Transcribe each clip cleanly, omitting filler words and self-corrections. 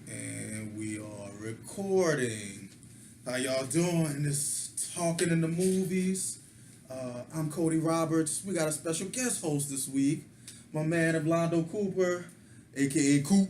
And we are recording. How y'all doing? This Talking in the Movies. I'm Cody Roberts. We got a special guest host this week. My man Orlando Cooper, aka Coop.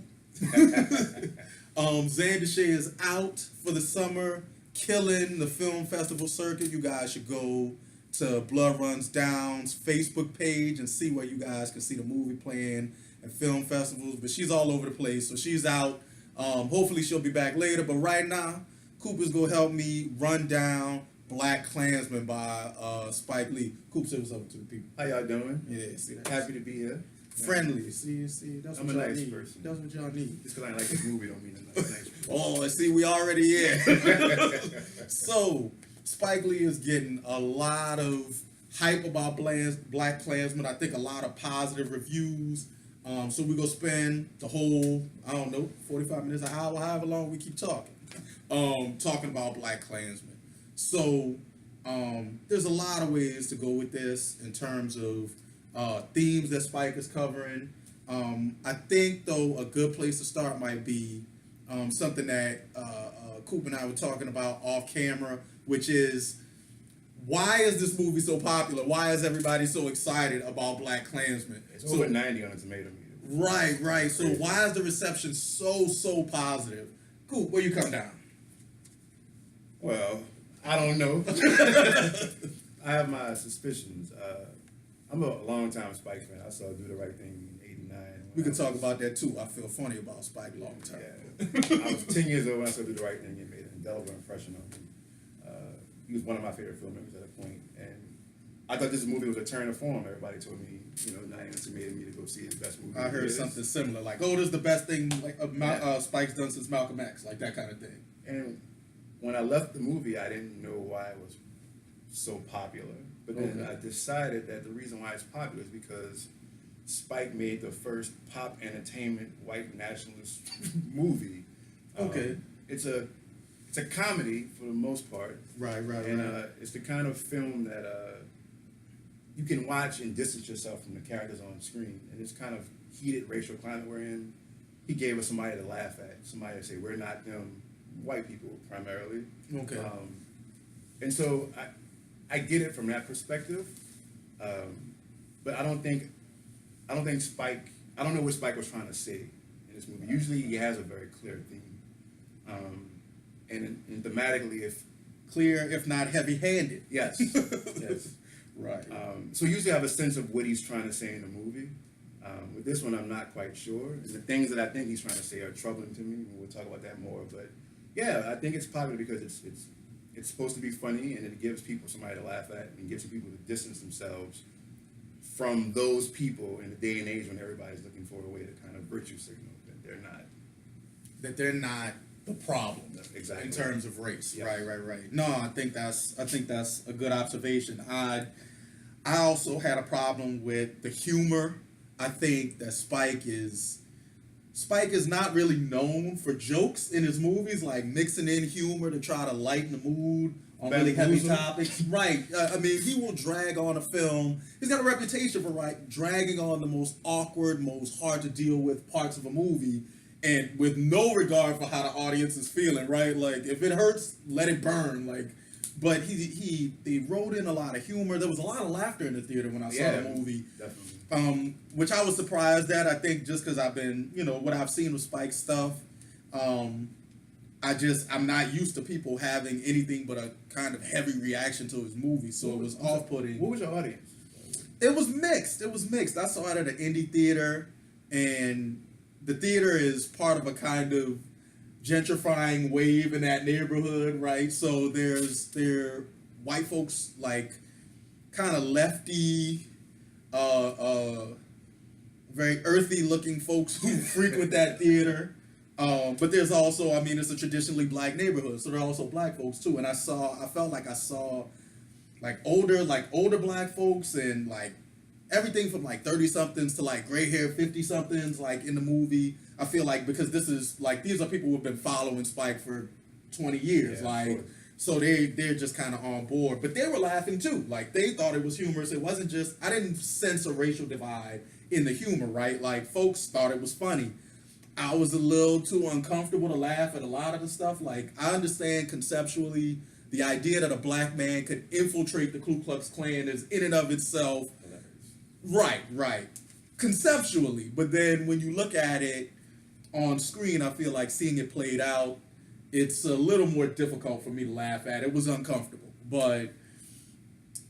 Xander Shea is out for the summer, killing the film festival circuit. You guys should go to Blood Runs Down's Facebook page and see where you guys can see the movie playing at film festivals. But she's all over the place, so she's out. Hopefully she'll be back later. But right now, Cooper's gonna help me run down Blackkklansman by Spike Lee. Coop, say what's up to the people. How y'all doing? Yeah, see that. Happy to be here. Friendly. See, that's I'm what a y'all nice need. person. That's what y'all need. Just because I like this movie don't mean I'm not a nice person. Oh, see, we already in. So, Spike Lee is getting a lot of hype about Blackkklansman. I think a lot of positive reviews. So we're going to spend the whole, 45 minutes, an hour, however long we keep talking, talking about Blackkklansman. So, there's a lot of ways to go with this in terms of themes that Spike is covering. I think, though, a good place to start might be something that Coop and I were talking about off camera, which is, why is this movie so popular? Why is everybody so excited about Blackkklansman? It's over 90 on a tomato meter. Right. So why is the reception so positive? Coop, where you come down? Well, I don't know. I have my suspicions. I'm a long-time Spike fan. I saw Do the Right Thing in '89. We can talk about that too. I feel funny about Spike long term. Yeah. I was 10 years old when I saw Do the Right Thing. It made an indelible impression on me. He was one of my favorite filmmakers at a point, and I thought this movie was a turn of form. Everybody told me, 90 tomato me to go see his best movie. I heard something similar, like, "Oh, this is the best thing Spike's done since Malcolm X," like that kind of thing. And when I left the movie, I didn't know why it was so popular. But then I decided that the reason why it's popular is because Spike made the first pop entertainment white nationalist movie. It's a comedy for the most part. Right. It's the kind of film that you can watch and distance yourself from the characters on screen. And it's kind of heated racial climate we're in. He gave us somebody to laugh at, somebody to say, we're not them, white people primarily. Okay. And so I get it from that perspective. But I don't think Spike, I don't know what Spike was trying to say in this movie. Usually he has a very clear theme. And thematically, if not heavy-handed. Yes. Right. So usually I have a sense of what he's trying to say in the movie. With this one, I'm not quite sure. And the things that I think he's trying to say are troubling to me, and we'll talk about that more. But yeah, I think it's popular because it's supposed to be funny, and it gives people somebody to laugh at, and gives people to distance themselves from those people in the day and age when everybody's looking for a way to kind of virtue signal that they're not the problem. Exactly. In terms of race. Yeah. Right. No, I think that's a good observation. I also had a problem with the humor. I think that Spike is not really known for jokes in his movies, like mixing in humor to try to lighten the mood on really heavy topics. Right. He will drag on a film. He's got a reputation for dragging on the most awkward, most hard to deal with parts of a movie, and with no regard for how the audience is feeling, right? Like, if it hurts, let it burn. Like, but they wrote in a lot of humor. There was a lot of laughter in the theater when I saw the movie. Definitely. Which I was surprised at. I think just because I've been, what I've seen with Spike's stuff, I'm not used to people having anything but a kind of heavy reaction to his movie, so it was off-putting. What was your audience? It was mixed. I saw it at an indie theater, and the theater is part of a kind of gentrifying wave in that neighborhood, right? So there are white folks, like kind of lefty, very earthy looking folks who frequent that theater. But there's also, it's a traditionally black neighborhood, so there are also black folks too. And I felt like I saw older black folks, and like everything from like 30-somethings to like gray hair 50-somethings, like in the movie. I feel like because this is like, these are people who have been following Spike for 20 years, so they're just kind of on board. But they were laughing too. Like, they thought it was humorous. It wasn't just, I didn't sense a racial divide in the humor, right? Like, folks thought it was funny. I was a little too uncomfortable to laugh at a lot of the stuff. Like, I understand conceptually the idea that a black man could infiltrate the Ku Klux Klan is in and of itself right, conceptually. But then when you look at it on screen, I feel like seeing it played out, it's a little more difficult for me to laugh at. It was uncomfortable, but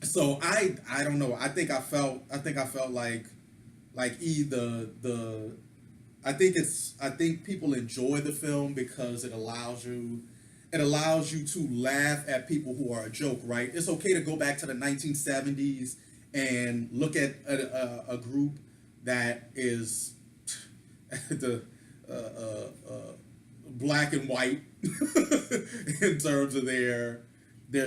so I don't know. I think I felt like I think people enjoy the film because it allows you to laugh at people who are a joke, right? It's okay to go back to the 1970s and look at a group that is the black and white in terms of their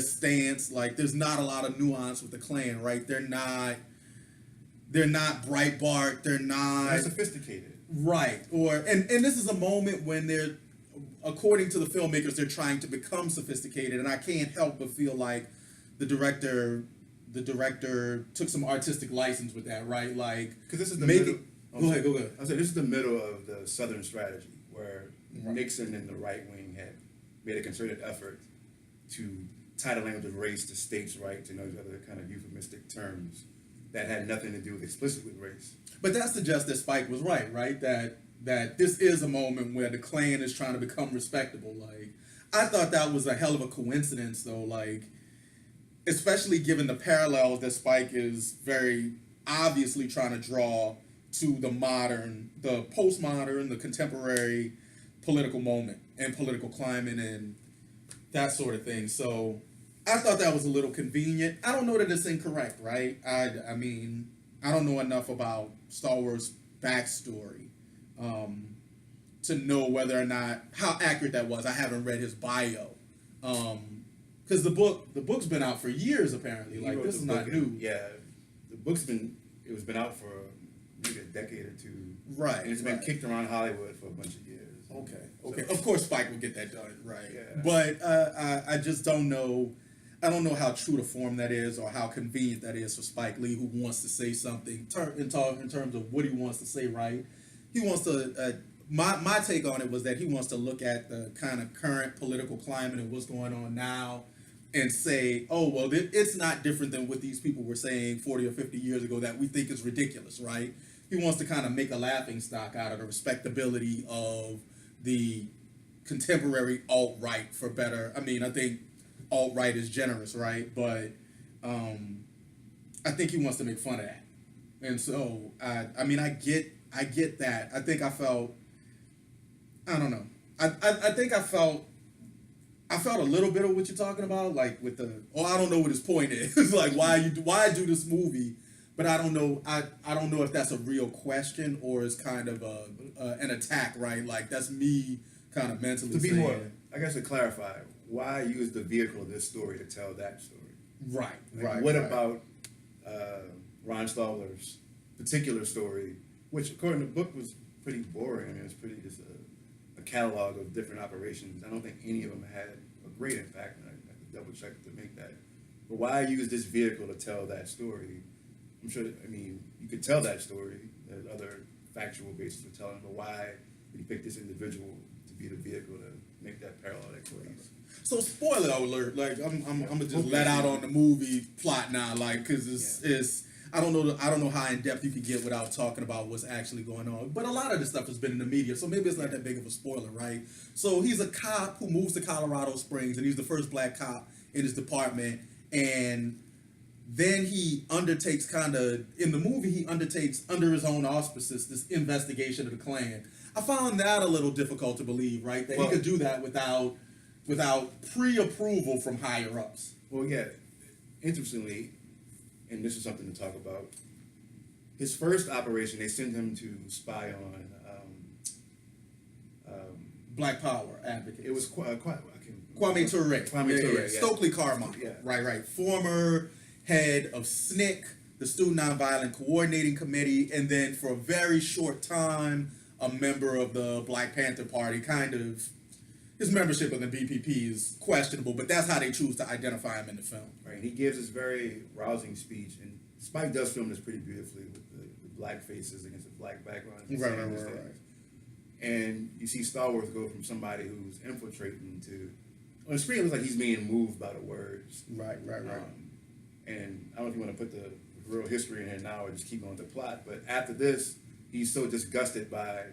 stance. Like, there's not a lot of nuance with the Klan, right? They're not Breitbart. They're not sophisticated, right? And this is a moment when they're, according to the filmmakers, they're trying to become sophisticated, and I can't help but feel like the director took some artistic license with that, right? Like, because this is the make middle. it. Go ahead. I said this is the middle of the Southern strategy, where Nixon and the right wing had made a concerted effort to tie the language of race to states' rights and those other kind of euphemistic terms that had nothing to do with explicitly race. But that suggests that Spike was right? That this is a moment where the Klan is trying to become respectable. Like, I thought that was a hell of a coincidence, though. Like, especially given the parallels that Spike is very obviously trying to draw to the postmodern, the contemporary political moment and political climate and that sort of thing. So I thought that was a little convenient. I don't know that it's incorrect, right? I mean, I don't know enough about Star Wars backstory to know whether or not how accurate that was. I haven't read his bio because the book's been out for years apparently. Like, this is not new. Yeah, the book's been out for maybe a decade or two. Right, and it's been kicked around Hollywood for a bunch of years. Okay. Of course, Spike will get that done, right? Yeah. But I just don't know. I don't know how true to form that is, or how convenient that is for Spike Lee, who wants to say something in terms of what he wants to say. Right? He wants to. My take on it was that he wants to look at the kind of current political climate and what's going on now, and say, oh well, it's not different than what these people were saying 40 or 50 years ago that we think is ridiculous, right? He wants to kind of make a laughing stock out of the respectability of the contemporary alt-right, for better. I mean, I think alt-right is generous, right? But I think he wants to make fun of that. And so, I mean, I get that. I think I felt, I don't know. I think I felt a little bit of what you're talking about, like with the, I don't know what his point is. Like, why do this movie? But I don't know. I don't know if that's a real question or is kind of an attack, right? Like, that's me kind of mentally to be saying, more. I guess to clarify, why use the vehicle of this story to tell that story? Right. What about Ron Stallworth's particular story, which according to the book was pretty boring? I mean, it's pretty just a catalog of different operations. I don't think any of them had a great impact. And I have to double check to make that. But why use this vehicle to tell that story? I'm sure, I mean, you could tell that story. There's other factual basis for telling, but why did you pick this individual to be the vehicle to make that parallel that case? So, spoiler alert, like, I'm gonna just let out on the movie plot now, like, because it's I don't know how in depth you can get without talking about what's actually going on. But a lot of this stuff has been in the media, so maybe it's not that big of a spoiler, right? So he's a cop who moves to Colorado Springs, and he's the first black cop in his department, and then he undertakes in the movie, he undertakes under his own auspices this investigation of the Klan. I found that a little difficult to believe, right? That he could do that without pre-approval from higher ups. Well, yeah. Interestingly, and this is something to talk about, his first operation, they send him to spy on Black Power advocate. It was Kwame Ture. Yeah. Stokely Carmichael. Yeah. Right. Former head of SNCC, the Student Nonviolent Coordinating Committee, and then for a very short time, a member of the Black Panther Party. Kind of, his membership in the BPP is questionable, but that's how they choose to identify him in the film. Right, and he gives this very rousing speech, and Spike does film this pretty beautifully with the black faces against the black background. Right. And you see Star Wars go from somebody who's infiltrating to, on the screen it looks like he's being moved by the words. Right. And I don't know if you want to put the real history in here now or just keep going with the plot, but after this, he's so disgusted by,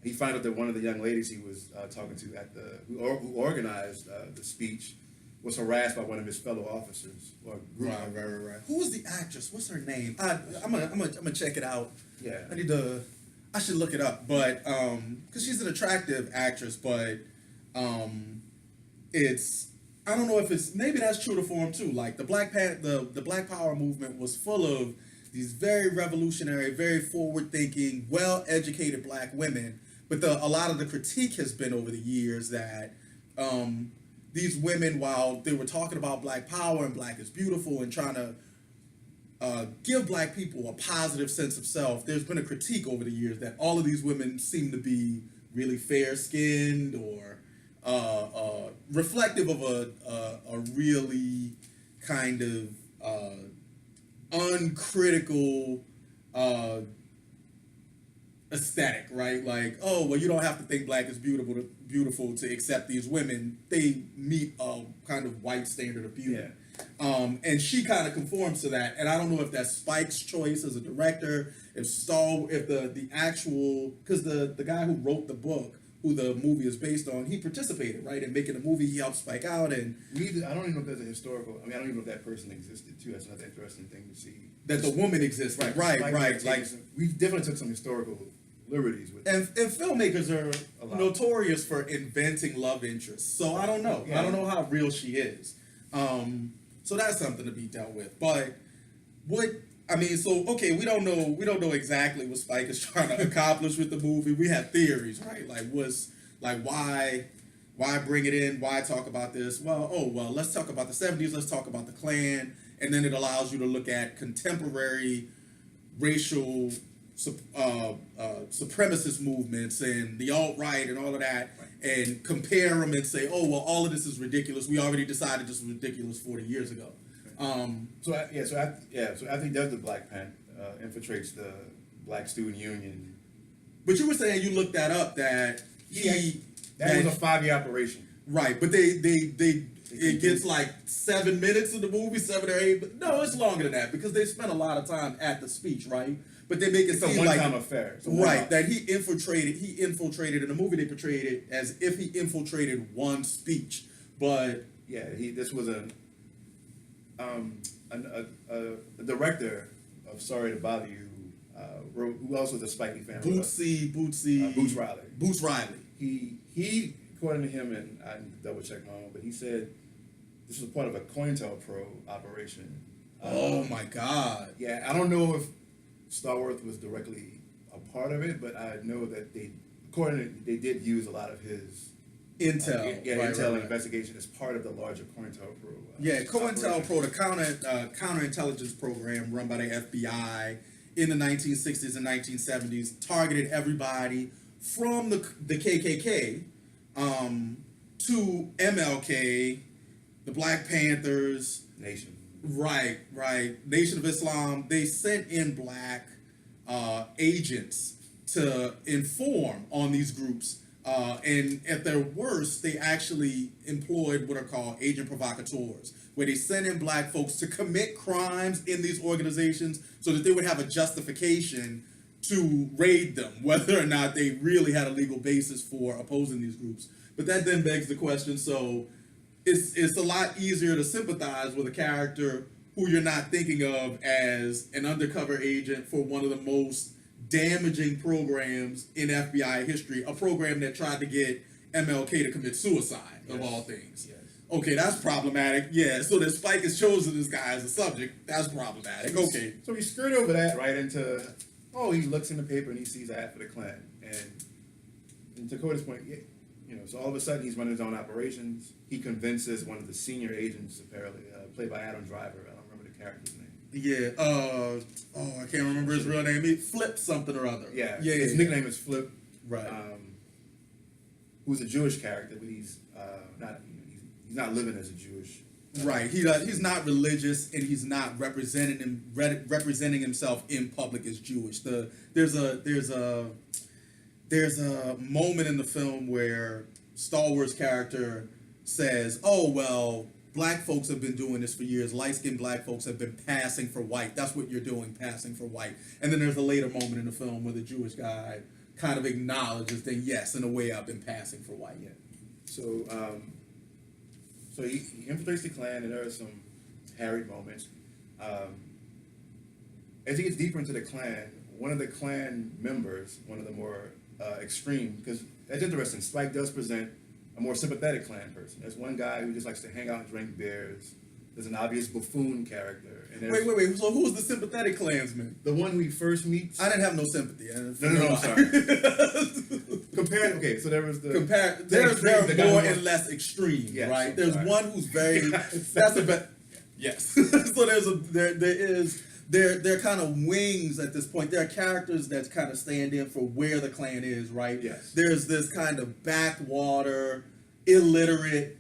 he found out that one of the young ladies he was talking to at the, who organized the speech was harassed by one of his fellow officers. Or group. Right. Who was the actress? What's her name? I'm gonna check it out. Yeah. I should look it up, but because she's an attractive actress, but it's, I don't know if it's, maybe that's true to form too. Like the Black Power movement was full of these very revolutionary, very forward-thinking, well-educated Black women, but a lot of the critique has been over the years that these women, while they were talking about Black power and Black is beautiful and trying to give Black people a positive sense of self, there's been a critique over the years that all of these women seem to be really fair-skinned or reflective of a really kind of uncritical aesthetic, right? Like, oh, well, you don't have to think Black is beautiful to accept these women. They meet a kind of white standard of beauty. Yeah. And she kind of conforms to that. And I don't know if that's Spike's choice as a director, if the actual, because the guy who wrote the book, who the movie is based on, he participated, right, in making the movie. He helped Spike out, and I don't even know if there's a historical. I mean, I don't even know if that person existed too. That's another interesting thing to see. that the woman exists, right. Like we definitely took some historical liberties with. and filmmakers are notorious for inventing love interests. So I don't know. Yeah. I don't know how real she is. So that's something to be dealt with. But okay, we don't know exactly what Spike is trying to accomplish with the movie. We have theories, right? Why bring it in? Why talk about this? Well, let's talk about the 70s, let's talk about the Klan, and then it allows you to look at contemporary racial supremacist movements and the alt-right and all of that, and compare them and say, oh, well, all of this is ridiculous. We already decided this was ridiculous 40 years ago. So after he does the Black Panther, infiltrates the Black Student Union. But you were saying, you looked that up, that that was a 5-year operation. Right, but it gets like 7 minutes of the movie, 7 or 8. But no, it's longer than that because they spent a lot of time at the speech, right? But they make it seem like a one-time affair. Right, that he infiltrated in the movie. They portrayed it as if he infiltrated one speech, but yeah, this was a director of Sorry to Bother You, who also was a Spikey fan. Boots Riley. He, according to him, and I double check my own, but he said this was part of a COINTELPRO operation. Oh my God! Yeah, I don't know if Star Wars was directly a part of it, but I know that they did use a lot of his intel, intel and investigation as part of the larger COINTELPRO. COINTELPRO, the counterintelligence program run by the FBI in the 1960s and 1970s, targeted everybody from the KKK to MLK, the Black Panthers, Nation. Right. Nation of Islam. They sent in Black agents to inform on these groups. And at their worst, they actually employed what are called agent provocateurs, where they sent in Black folks to commit crimes in these organizations so that they would have a justification to raid them, whether or not they really had a legal basis for opposing these groups. But that then begs the question, so it's a lot easier to sympathize with a character who you're not thinking of as an undercover agent for one of the most damaging programs in FBI history, a program that tried to get MLK to commit suicide, of all things. Yes. Okay, that's problematic. Yeah, so that Spike has chosen this guy as a subject, that's problematic. Okay. So we skirt over that right into, he looks in the paper and he sees an ad for the Klan. And to Cody's point, so all of a sudden he's running his own operations. He convinces one of the senior agents, apparently, played by Adam Driver. I don't remember the character's name. Yeah, I can't remember his real name. He Flip something or other. Yeah. His nickname is Flip. Right. Who's a Jewish character, but he's not living as a Jewish. Right. He's not religious, and he's not representing himself in public as Jewish. They there's a moment in the film where Star Wars character says, "Oh well, black folks have been doing this for years. Light-skinned black folks have been passing for white. That's what you're doing, passing for white." And then there's a later moment in the film where the Jewish guy kind of acknowledges that, yes, in a way, I've been passing for white. Yeah. So, so he infiltrates the Klan, and there are some harried moments. As he gets deeper into the Klan, one of the Klan members, one of the more extreme, because that's interesting, Spike does present a more sympathetic Klan person. There's one guy who just likes to hang out and drink beers. There's an obvious buffoon character. And Wait. So who's the sympathetic Klansman? The one who he first meets. I didn't have no sympathy. No, I'm sorry. Okay, so there was the... There are more and less extreme, yes, right? There's one who's very... that's a bit... Yes. So there are kind of wings at this point. There are characters that kind of stand in for where the Klan is, right? Yes. There's this kind of backwater, illiterate,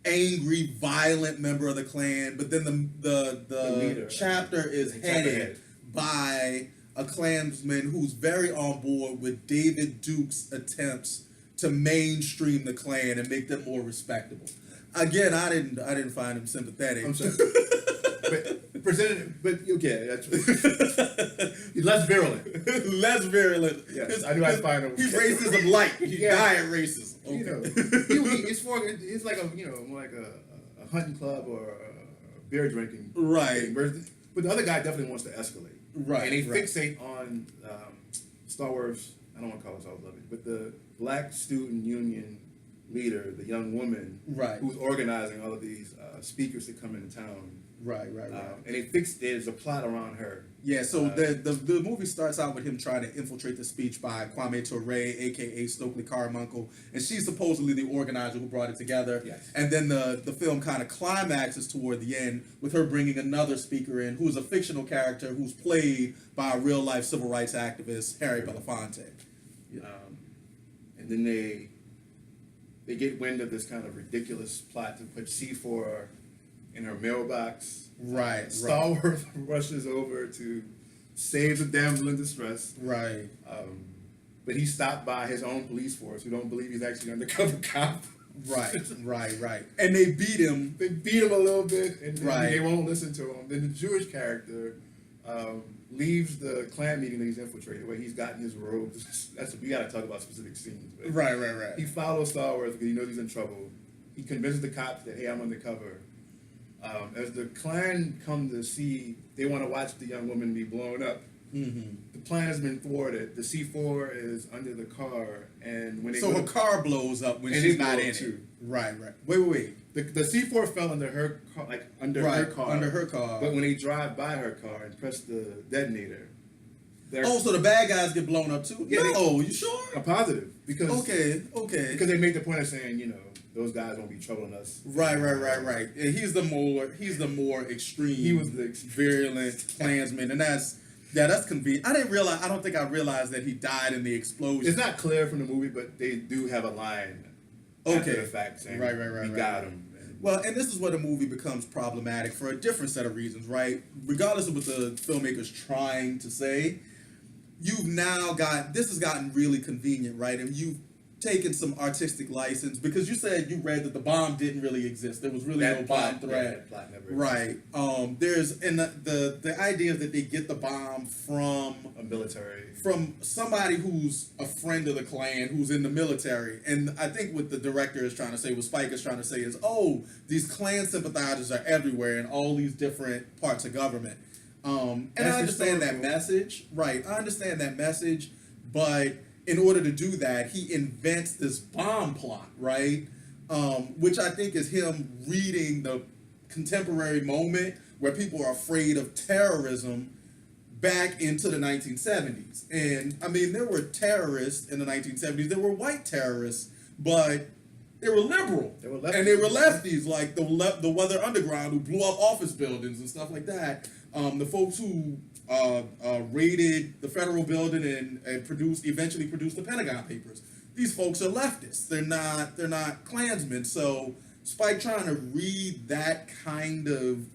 angry, violent member of the Klan, but then the leader, chapter is headed by a Klansman who's very on board with David Duke's attempts to mainstream the Klan and make them more respectable. Again, I didn't find him sympathetic. I'm sorry. But okay, that's less virulent. Less virulent. Yes, I knew I'd find him. He's racism light. He's diet racism. Okay. You know, it's like more like a hunting club or a beer drinking. Right. Thing. But the other guy definitely wants to escalate. Right. And they fixate on Star Wars. I don't want to call it Star Wars, but the Black Student Union leader, the young woman, who's organizing all of these speakers to come into town. Right. And there's a plot around her. Yeah, so the movie starts out with him trying to infiltrate the speech by Kwame Ture, a.k.a. Stokely Carmichael, and she's supposedly the organizer who brought it together. Yes. And then the film kind of climaxes toward the end with her bringing another speaker in who's a fictional character who's played by a real-life civil rights activist, Harry Belafonte. Yeah. And then they get wind of this kind of ridiculous plot to put C4 in her mailbox. Right. Star Wars rushes over to save the damsel in distress. Right. But he's stopped by his own police force who don't believe he's actually an undercover cop. Right. And they beat him. They beat him a little bit, and they won't listen to him. Then the Jewish character leaves the Klan meeting that he's infiltrated, where he's gotten his robes. We got to talk about specific scenes. But Right. He follows Star Wars because he knows he's in trouble. He convinces the cops that, hey, I'm undercover. As the Klan come to see, they want to watch the young woman be blown up. Mm-hmm. The plan has been thwarted. The C4 is under the car, and when her car blows up when she's not in it. Right. Wait. The C4 fell under her car, Under her car. But when they drive by her car and press the detonator, so the bad guys get blown up too? Yeah, you sure? I'm positive because because they make the point of saying, those guys won't be troubling us. Right. And he's the more extreme. He was the virulent Klansman, and that's convenient. I don't think I realized that he died in the explosion. It's not clear from the movie, but they do have a line. After the fact saying, we got him. Well, and this is where the movie becomes problematic for a different set of reasons, right? Regardless of what the filmmaker's trying to say, this has gotten really convenient, right? And you've taken some artistic license because you said you read that the bomb didn't really exist. There was really no bomb threat. That plot never existed. Right. The idea that they get the bomb from a military, from somebody who's a friend of the Klan, who's in the military. And I think what the director is trying to say, what Spike is trying to say is, these Klan sympathizers are everywhere in all these different parts of government. And I understand that message. Right. I understand that message, but in order to do that, he invents this bomb plot, right? Which I think is him reading the contemporary moment where people are afraid of terrorism back into the 1970s. And, there were terrorists in the 1970s. There were white terrorists, but they were liberal. They were lefties. And they were lefties, like the Weather Underground, who blew up office buildings and stuff like that. The folks who raided the federal building and eventually produced the Pentagon Papers. These folks are leftists. They're not Klansmen. So Spike trying to read that kind of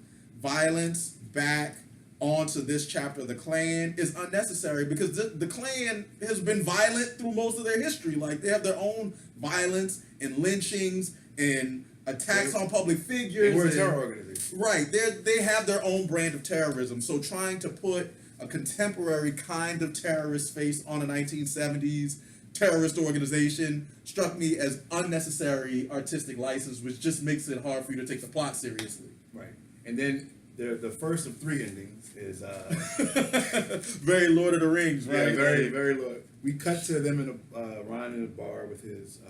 violence back onto this chapter of the Klan is unnecessary because the Klan has been violent through most of their history. Like, they have their own violence and lynchings and attacks on public figures. We're a terror organization. Right. They have their own brand of terrorism. So trying to put a contemporary kind of terrorist face on a 1970s terrorist organization struck me as unnecessary artistic license, which just makes it hard for you to take the plot seriously. Right. And then the first of 3 endings is very Lord of the Rings, right? Yeah, very, very Lord. We cut to them in Ron in a bar with his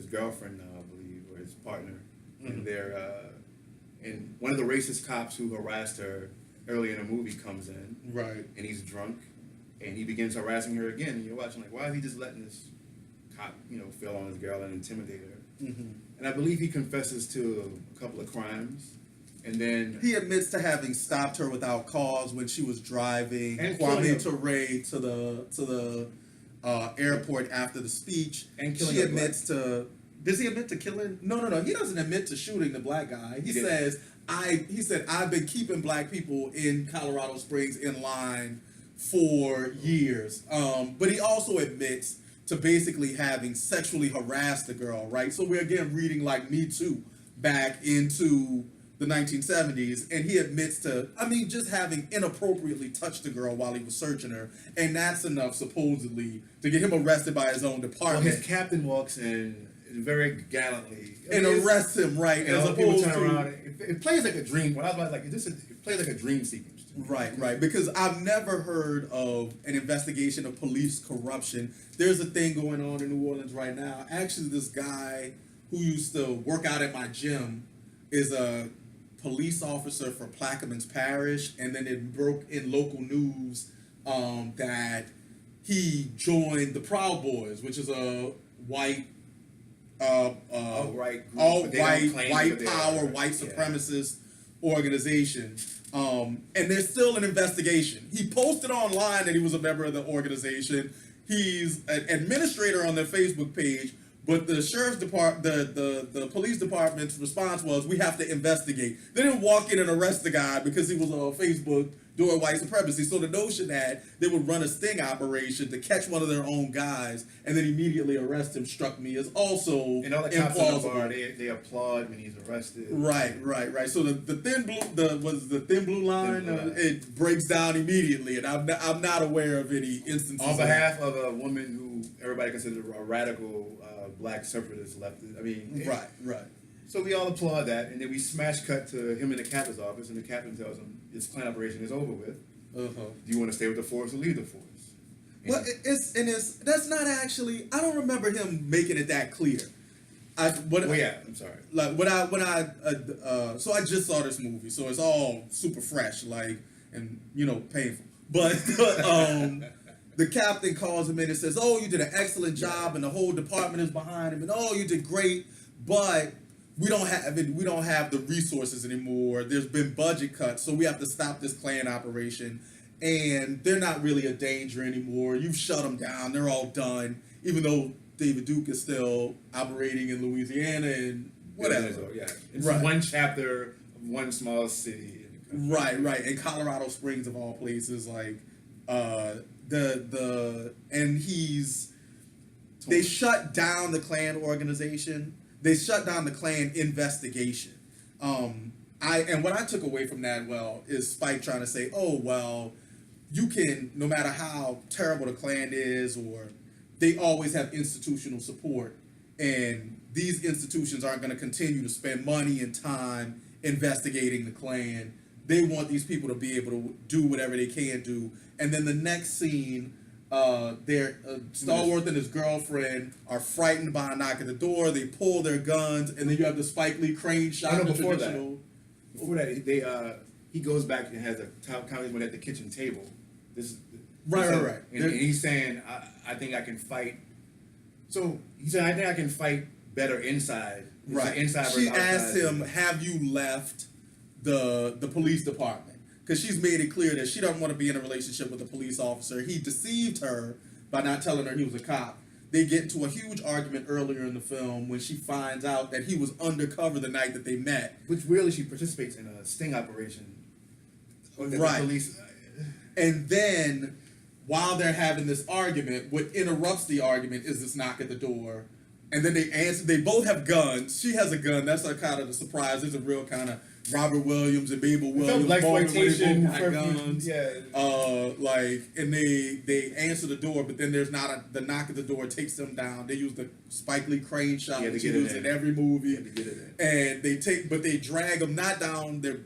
girlfriend now, I believe, or his partner, and they're and one of the racist cops who harassed her early in the movie comes in, right, and he's drunk, and he begins harassing her again, and you're watching like, why is he just letting this cop, feel on his girl and intimidate her? And I believe he confesses to a couple of crimes. And then he admits to having stopped her without cause when she was driving Kwame Ture to the airport after the speech. And killing she admits to. Does he admit to killing? No. He doesn't admit to shooting the black guy. He says, He said I've been keeping black people in Colorado Springs in line for years. But he also admits to basically having sexually harassed the girl. Right. So we're again reading like Me Too back into the 1970s, and he admits to, just having inappropriately touched the girl while he was searching her, and that's enough, supposedly, to get him arrested by his own department. Well, his captain walks in very gallantly and arrests him, right? And other people turn around. It plays like a dream. When I was like, it plays like a dream sequence. Right, because I've never heard of an investigation of police corruption. There's a thing going on in New Orleans right now. Actually, this guy who used to work out at my gym is a police officer for Plaquemines Parish, and then it broke in local news that he joined the Proud Boys, which is a white, alt-right power, white supremacist organization. And there's still an investigation. He posted online that he was a member of the organization. He's an administrator on their Facebook page. But the sheriff's department, the police department's response was, we have to investigate. They didn't walk in and arrest the guy because he was on Facebook doing white supremacy. So the notion that they would run a sting operation to catch one of their own guys and then immediately arrest him struck me as also and all the cops in the bar, they applaud when he's arrested. Right. So the thin blue line, it breaks down immediately, and I'm not aware of any instances. On behalf of a woman who everybody considers a radical black separatist leftist. Right. So we all applaud that, and then we smash cut to him in the captain's office, and the captain tells him his Klan operation is over with. Do you want to stay with the force or leave the force? Well, that's not actually. I don't remember him making it that clear. I'm sorry. Like so I just saw this movie, so it's all super fresh, and painful. But the captain calls him in and says, "Oh, you did an excellent job, and the whole department is behind him, and oh, you did great, but we don't have the resources anymore. There's been budget cuts, so we have to stop this Klan operation, and they're not really a danger anymore. You've shut them down. They're all done, even though David Duke is still operating in Louisiana and whatever." It's one chapter of one small city. Right. In Colorado Springs, of all places, they shut down the Klan organization. They shut down the Klan investigation. What I took away from that, is Spike trying to say, you can, no matter how terrible the Klan is, or they always have institutional support, and these institutions aren't going to continue to spend money and time investigating the Klan. They want these people to be able to do whatever they can do. And then the next scene, Stallworth and his girlfriend are frightened by a knock at the door. They pull their guns, and then you have the Spike Lee crane shot. Before that, he goes back and has a conversation at the kitchen table. Right. And he's saying, I think I can fight. So he said, I think I can fight better inside. Right. Inside. She asked him, "Have you left the police department?" Because she's made it clear that she doesn't want to be in a relationship with a police officer. He deceived her by not telling her he was a cop. They get into a huge argument earlier in the film when she finds out that he was undercover the night that they met. Which really, she participates in a sting operation. Or that Right. the police. And then, while they're having this argument, what interrupts the argument is this knock at the door. And then they answer. They both have guns. She has a gun. That's a kind of the surprise. There's a real kind of Robert Williams and Mabel Williams moment where they both got guns. Yeah. And they answer the door, but then there's not the knock at the door takes them down. They use the Spike Lee crane shot, which he uses in every movie. And they drag them not down. They're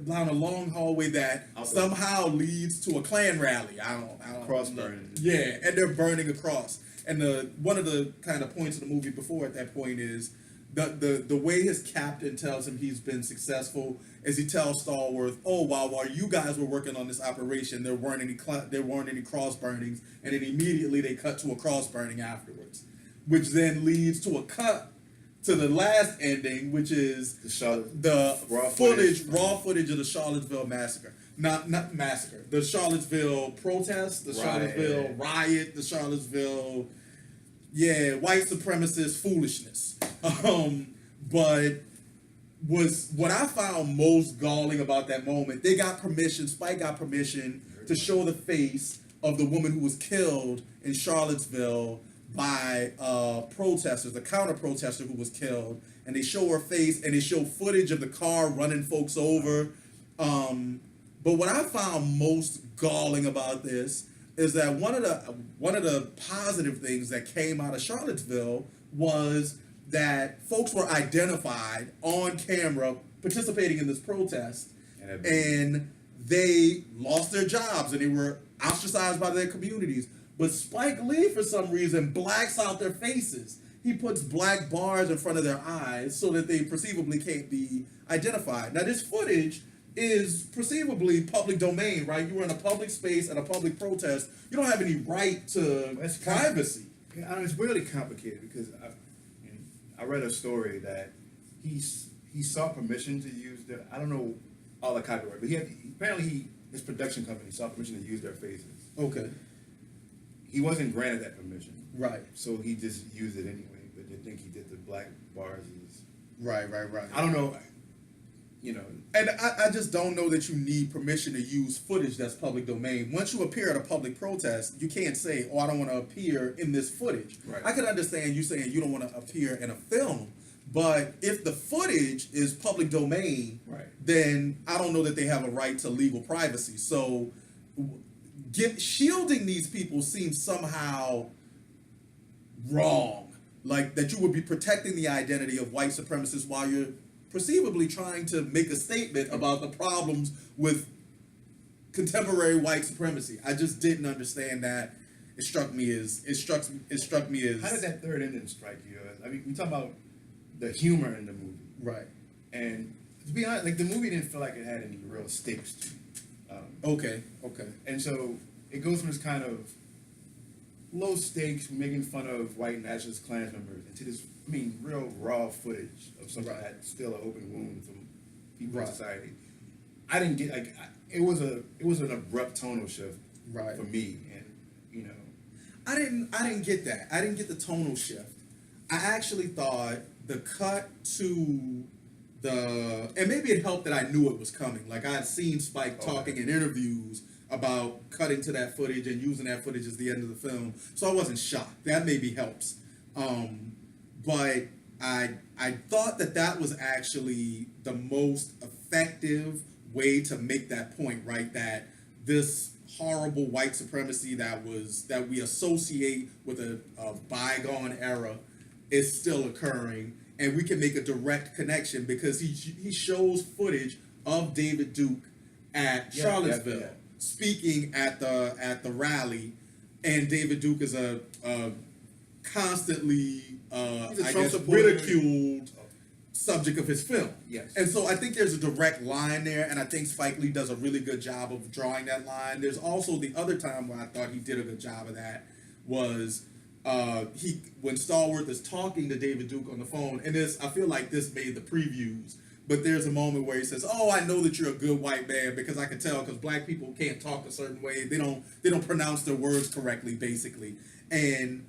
down a long hallway that somehow leads to a Klan rally. I don't Cross know. burning. Yeah, and they're burning a cross. And one of the kind of points of the movie before at that point is the way his captain tells him he's been successful is he tells Stallworth, "Oh, while you guys were working on this operation, there weren't any cross burnings," and then immediately they cut to a cross burning afterwards, which then leads to a cut to the last ending, which is the raw footage of the Charlottesville massacre. Not massacre. The Charlottesville protest, the Charlottesville riot, the Charlottesville, white supremacist foolishness. But was what I found most galling about that moment. They got permission. Spike got permission to show the face of the woman who was killed in Charlottesville by protesters, the counter protester who was killed, and they show her face and they show footage of the car running folks over. But what I found most galling about this is that one of the positive things that came out of Charlottesville was that folks were identified on camera participating in this protest, and they lost their jobs and they were ostracized by their communities. But Spike Lee, for some reason, blacks out their faces. He puts black bars in front of their eyes so that they perceivably can't be identified. Now, this footage is perceivably public domain, right? You were in a public space at a public protest. You don't have any right to privacy. It's really complicated because I read a story that he sought permission to use I don't know all the copyright, but his production company sought permission to use their faces. Okay. He wasn't granted that permission. Right. So he just used it anyway, but they think he did the black bars. Right. I don't know. And I just don't know that you need permission to use footage that's public domain. Once you appear at a public protest, you can't say, "Oh, I don't want to appear in this footage." Right. I can understand you saying you don't want to appear in a film, but if the footage is public domain, then I don't know that they have a right to legal privacy. So, shielding these people seems somehow wrong. Like that you would be protecting the identity of white supremacists while you're perceivably trying to make a statement about the problems with contemporary white supremacy. I just didn't understand that. It struck me as. How did that third ending strike you? I mean, we talk about the humor in the movie, right? And to be honest, like the movie didn't feel like it had any real stakes to it. Okay. And so it goes from this kind of low stakes, making fun of white nationalist Klan members, into this, real raw footage of something that's still an open wound from people in society. I didn't get it was an abrupt tonal shift for me, and I didn't get that. I didn't get the tonal shift. I actually thought the cut to and maybe it helped that I knew it was coming. Like I had seen Spike talking in interviews about cutting to that footage and using that footage as the end of the film, so I wasn't shocked. That maybe helps. But I thought that was actually the most effective way to make that point, right? That this horrible white supremacy that we associate with a bygone era is still occurring, and we can make a direct connection because he shows footage of David Duke at Charlottesville speaking at the rally, and David Duke is a constantly ridiculed subject of his film. Yes. And so I think there's a direct line there, and I think Spike Lee does a really good job of drawing that line. There's also the other time where I thought he did a good job of that was when Stallworth is talking to David Duke on the phone, and I feel like this made the previews, but there's a moment where he says, "Oh, I know that you're a good white man because I can tell because black people can't talk a certain way. They don't pronounce their words correctly, basically." And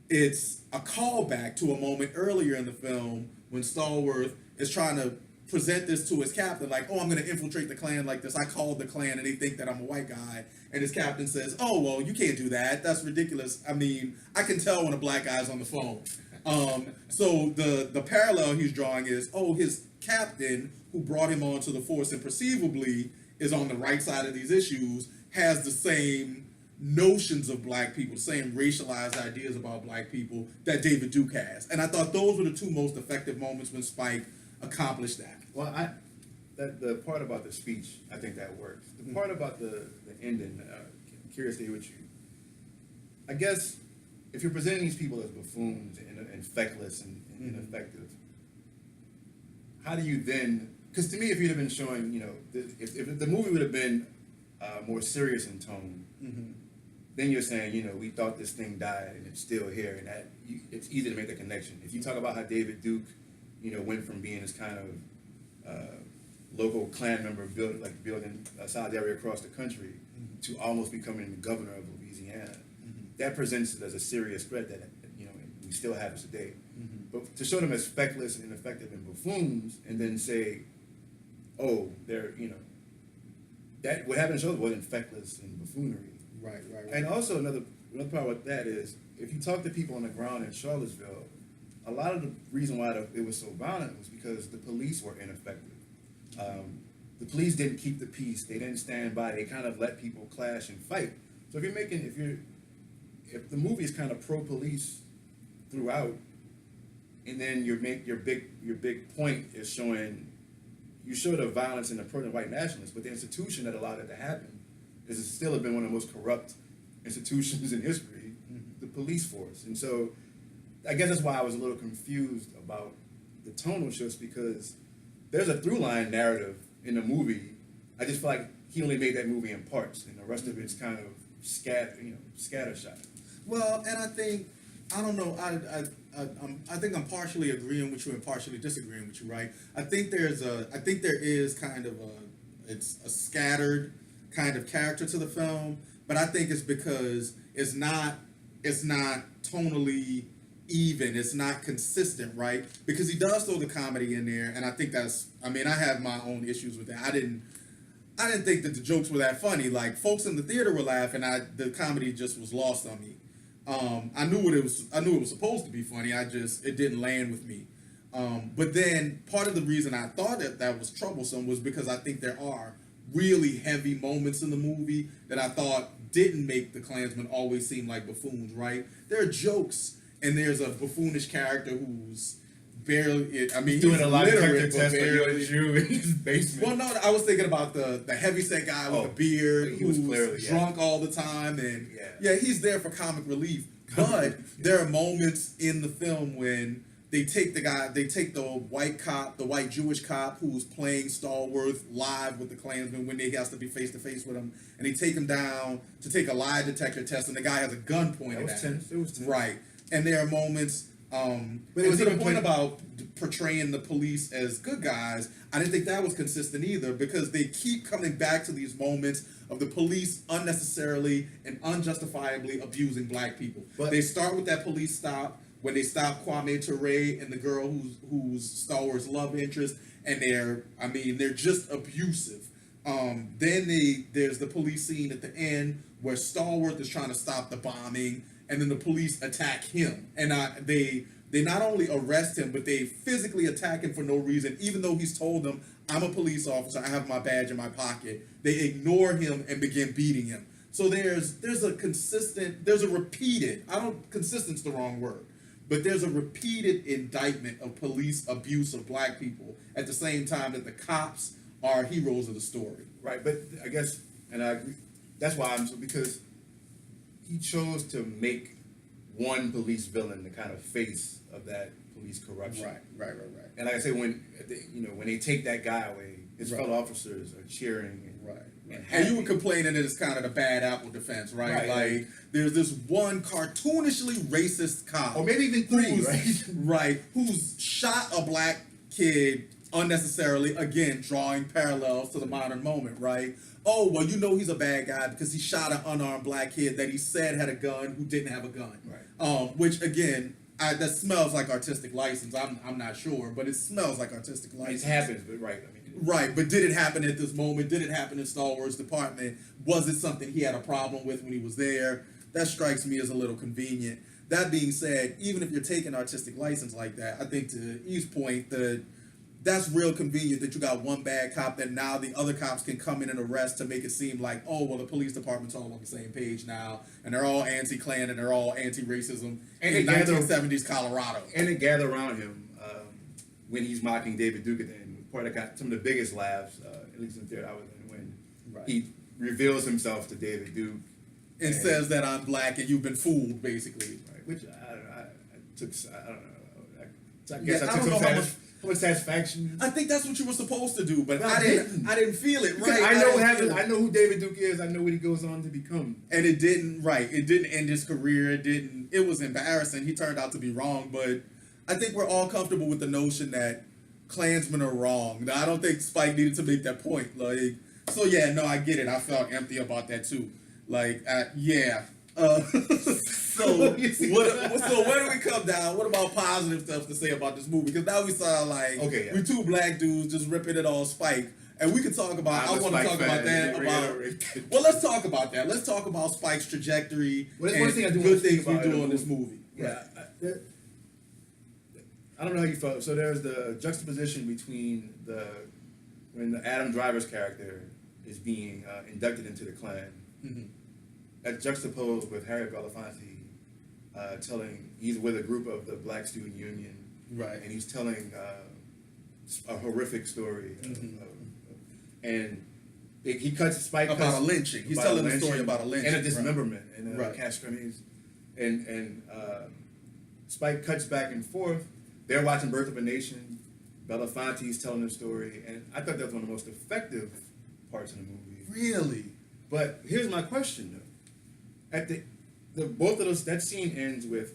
it's a callback to a moment earlier in the film when Stallworth is trying to present this to his captain, like, oh, I'm going to infiltrate the Klan like this. I called the Klan and they think that I'm a white guy. And his captain says, oh, well, you can't do that. That's ridiculous. I mean, I can tell when a black guy's on the phone. So the parallel he's drawing is, oh, his captain who brought him onto the force and perceivably is on the right side of these issues has the same notions of black people, the same racialized ideas about black people that David Duke has. And I thought those were the two most effective moments when Spike accomplished that. Well, the part about the speech, I think that works. The part about the ending, curious to hear what you. I guess if you're presenting these people as buffoons and feckless and ineffective, how do you then? Because to me, if you'd have been showing, if the movie would have been more serious in tone, then you're saying, we thought this thing died and it's still here, and that it's easy to make the connection. If you talk about how David Duke, went from being this kind of local Klan member building solidarity across the country to almost becoming the governor of Louisiana, that presents it as a serious threat that we still have today. But to show them as feckless and ineffective and buffoons, and then say, oh, they're that what happened to show wasn't feckless and buffoonery. Right. And also another part with that is if you talk to people on the ground in Charlottesville, a lot of the reason why it was so violent was because the police were ineffective. The police didn't keep the peace. They didn't stand by. They kind of let people clash and fight. So if the movie is kind of pro-police throughout, and then your big point is showing, you show the violence in the pro-white nationalists, but the institution that allowed it to happen is still have been one of the most corrupt institutions in history, the police force. And so I guess that's why I was a little confused about the tonal shifts, because there's a through line narrative in the movie. I just feel like he only made that movie in parts, and the rest of it's kind of scattershot. Well, and I think, I don't know, I think I'm partially agreeing with you and partially disagreeing with you, right? I think there is kind of it's a scattered kind of character to the film, but I think it's because it's not tonally even, it's not consistent, right? Because he does throw the comedy in there, and I think I have my own issues with that. I didn't think that the jokes were that funny. Like, folks in the theater were laughing, the comedy just was lost on me. I knew it was supposed to be funny. It didn't land with me. But then part of the reason I thought that was troublesome was because I think there are really heavy moments in the movie that I thought didn't make the Klansmen always seem like buffoons, right? There are jokes, and there's a buffoonish character who's barely, he's doing a lot of character but tests barely. in his basement. Well, no, I was thinking about the heavyset guy with the beard he was who's clearly, drunk all the time, and yeah, he's there for comic relief. But there are moments in the film when they take the white Jewish cop who's playing Stallworth live with the Klansman when he has to be face to face with him, and they take him down to take a lie detector test, and the guy has a gun pointed at him. It was tense. Right, and there are moments. But it was to the point about portraying the police as good guys. I didn't think that was consistent either, because they keep coming back to these moments of the police unnecessarily and unjustifiably abusing black people. But they start with that police stop when they stop Kwame Ture and the girl who's Stallworth's love interest, and they're just abusive. Then there's the police scene at the end where Stallworth is trying to stop the bombing, and then the police attack him, and they not only arrest him, but they physically attack him for no reason, even though he's told them, I'm a police officer, I have my badge in my pocket. They ignore him and begin beating him. So there's a repeated, consistent's the wrong word, but there's a repeated indictment of police abuse of black people at the same time that the cops are heroes of the story. Right, but I guess, and I agree, that's why because he chose to make one police villain the kind of face of that police corruption. Right. And like I say, when they take that guy away, his fellow officers are cheering and you were complaining that it's kind of the bad apple defense, right? Like, there's this one cartoonishly racist cop, or maybe even three, right? Who's shot a black kid unnecessarily, again drawing parallels to the modern moment, right? Oh, well, he's a bad guy because he shot an unarmed black kid that he said had a gun who didn't have a gun. Right. Which, again, that smells like artistic license. I'm not sure, but it smells like artistic It license. happens, but right. I mean, Right, but did it happen at this moment? Did it happen in Star Wars department? Was it something he had a problem with when he was there? That strikes me as a little convenient. That being said, even if you're taking artistic license like that, I think to Eve's point, that's real convenient that you got one bad cop that now the other cops can come in and arrest to make it seem like, oh, well, the police department's all on the same page now, and they're all anti-Klan and they're all anti-racism And in they gather- 1970s Colorado. and they gather around him when he's mocking David Duke at the end. Part that got some of the biggest laughs, at least in the theater I was in, when Right. he reveals himself to David Duke And says that I'm black and you've been fooled, basically. right, which I took. I don't know. I Yeah, guess I I don't took know some how much- satisfaction. I think that's what you were supposed to do, but No, I didn't feel it Because right. I know what didn't happens. feel it. I know who David Duke is. I know what he goes on to become. And it didn't end his career. It was embarrassing. He turned out to be wrong, but I think we're all comfortable with the notion that Klansmen are wrong. Now, I don't think Spike needed to make that point. Like, so yeah, no, I get it. I felt empty about that too. Like, yeah. So where do we come down? What about positive stuff to say about this movie? Because now we sound like we two black dudes just ripping it on Spike. And we could talk about, I want to talk about that. Well, let's talk about that. Let's talk about Spike's trajectory Well, and one thing I do good want to things speak we about do in this movie. Yeah. I don't know how you felt. So there's the juxtaposition between when the Adam Driver's character is being inducted into the Klan. Mm-hmm. That's juxtaposed with Harry Belafonte he's with a group of the Black Student Union, Right. and he's telling a horrific story, and he cuts Spike About a lynching. He's telling the story about a lynching. and a dismemberment and Right. cash scrimmage, and Spike cuts back and forth. They're watching Birth of a Nation. Belafonte's telling the story, and I thought that was one of the most effective parts of the movie. Really? But here's my question though: at both of those, that scene ends with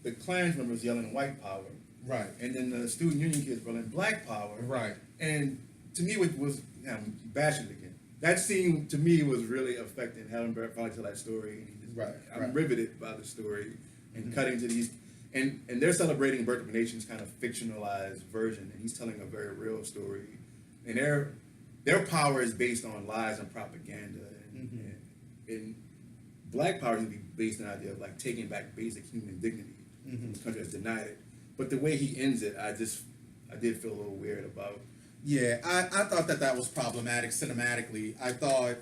the Klan members yelling "White Power," Right. and then the student union kids yelling "Black Power." Right. And to me, what was I'm bashing it again. That scene to me was really affecting. Having finally tell that story, and I'm riveted by the story and cutting to these. And they're celebrating Birth of a Nation's kind of fictionalized version, and he's telling a very real story. And their power is based on lies and propaganda, and Black power can be based on the idea of like taking back basic human dignity. The country has denied it, but the way he ends it, I did feel a little weird about. Yeah, I thought that was problematic cinematically. I thought,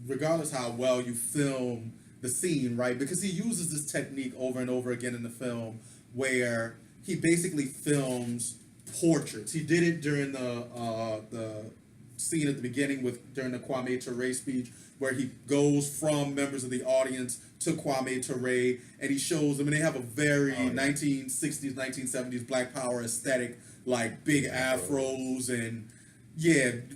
regardless how well you film the scene, right, because he uses this technique over and over again in the film, where he basically films portraits. He did it during the scene at the beginning during the Kwame Ture speech, where he goes from members of the audience to Kwame Ture, and he shows them, and they have a very 1960s, 1970s Black Power aesthetic, like big afros and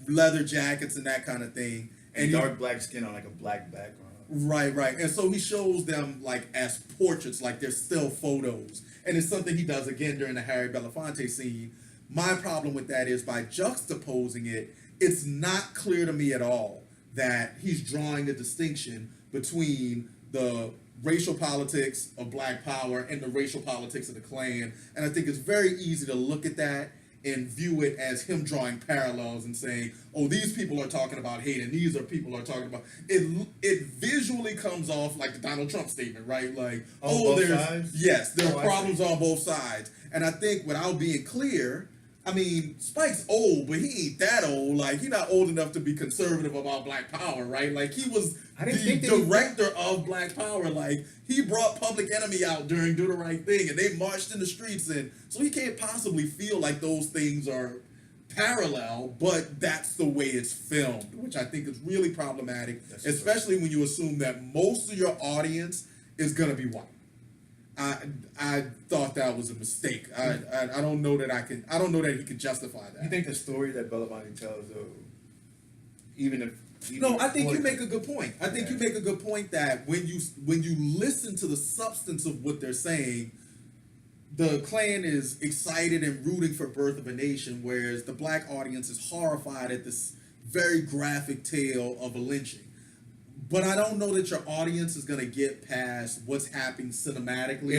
leather jackets and that kind of thing, and dark black skin on like a black background. Right. And so he shows them like as portraits, like they're still photos. And it's something he does again during the Harry Belafonte scene. My problem with that is by juxtaposing it, it's not clear to me at all that he's drawing a distinction between the racial politics of Black Power and the racial politics of the Klan. And I think it's very easy to look at that and view it as him drawing parallels and saying, oh, these people are talking about hate and these are people are talking about it visually comes off like the Donald Trump statement, right? Like, there are problems on both sides. And I think without being clear, I mean, Spike's old, but he ain't that old. Like, he's not old enough to be conservative about Black Power, right? Like, he was the director of Black Power. Like, he brought Public Enemy out during Do the Right Thing, and they marched in the streets. And so he can't possibly feel like those things are parallel, but that's the way it's filmed, which I think is really problematic, especially when you assume that most of your audience is going to be white. I thought that was a mistake. I don't know that I don't know that he can justify that. You think the story that Belafonte tells, though, I think you make a good point. I think you make a good point that when you listen to the substance of what they're saying, the Klan is excited and rooting for Birth of a Nation, whereas the Black audience is horrified at this very graphic tale of a lynching. But I don't know that your audience is going to get past what's happening cinematically.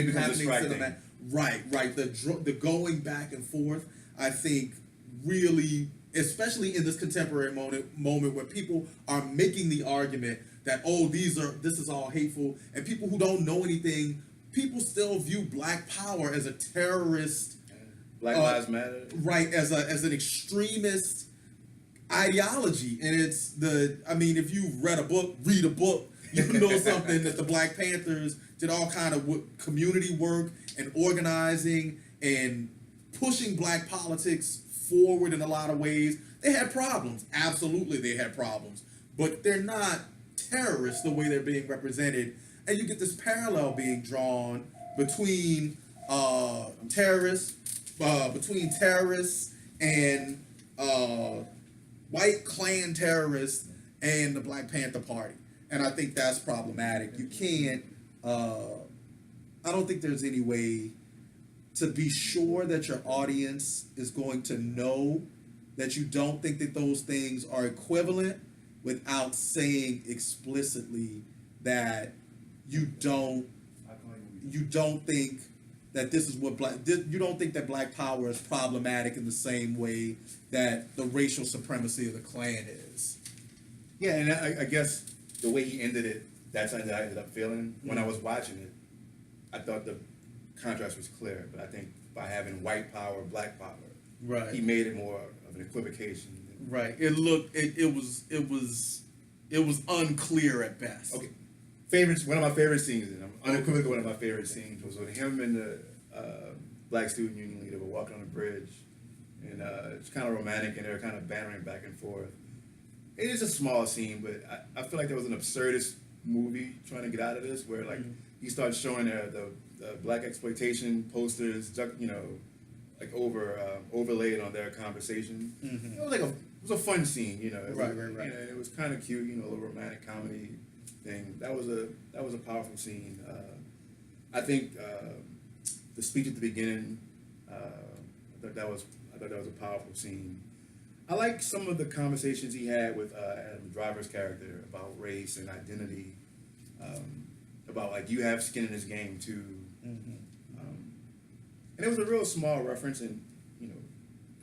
Right. The going back and forth, I think, really, especially in this contemporary moment where people are making the argument that, oh, this is all hateful, and people who don't know anything, people still view Black Power as a terrorist, Black Lives Matter, right? As an extremist ideology, and if you read a book, you know something that the Black Panthers did all kind of community work and organizing and pushing Black politics forward in a lot of ways. They had problems, absolutely, they had problems, but they're not terrorists the way they're being represented, and you get this parallel being drawn between terrorists and white Klan terrorists and the Black Panther Party. And I think that's problematic. You can't, I don't think there's any way to be sure that your audience is going to know that you don't think that those things are equivalent without saying explicitly that you don't think that this is what you don't think that Black Power is problematic in the same way that the racial supremacy of the Klan is. Yeah, and I guess the way he ended it, that's how I ended up feeling. When I was watching it, I thought the contrast was clear, but I think by having white power, Black power, right, he made it more of an equivocation. Right. It was unclear at best. Okay. One of my favorite scenes, and unequivocally one of my favorite scenes, was when him and the Black Student Union leader were walking on the bridge, and it's kind of romantic, and they're kind of bantering back and forth. It is a small scene, but I feel like there was an absurdist movie trying to get out of this, where like he starts showing the Black exploitation posters, like overlaid on their conversation. Mm-hmm. It was a fun scene, Right. It was kind of cute, a little romantic comedy thing. That was a powerful scene. I think the speech at the beginning, I thought that was a powerful scene. I like some of the conversations he had with Adam Driver's character about race and identity, about like you have skin in this game too. Mm-hmm. And it was a real small reference, and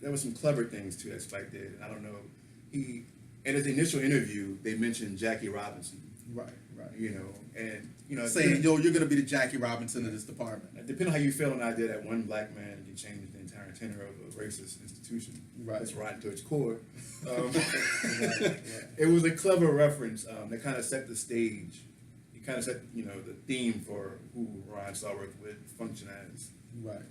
there was some clever things too that Spike did. I don't know, in his initial interview they mentioned Jackie Robinson. Right. Saying, yo, you're gonna be the Jackie Robinson of this department. Depending on how you feel on the idea that one Black man can change the entire tenor of a racist institution, it's rotten to its core. It was a clever reference that kind of set the stage. It kind of set, the theme for who Ron Stallworth would function as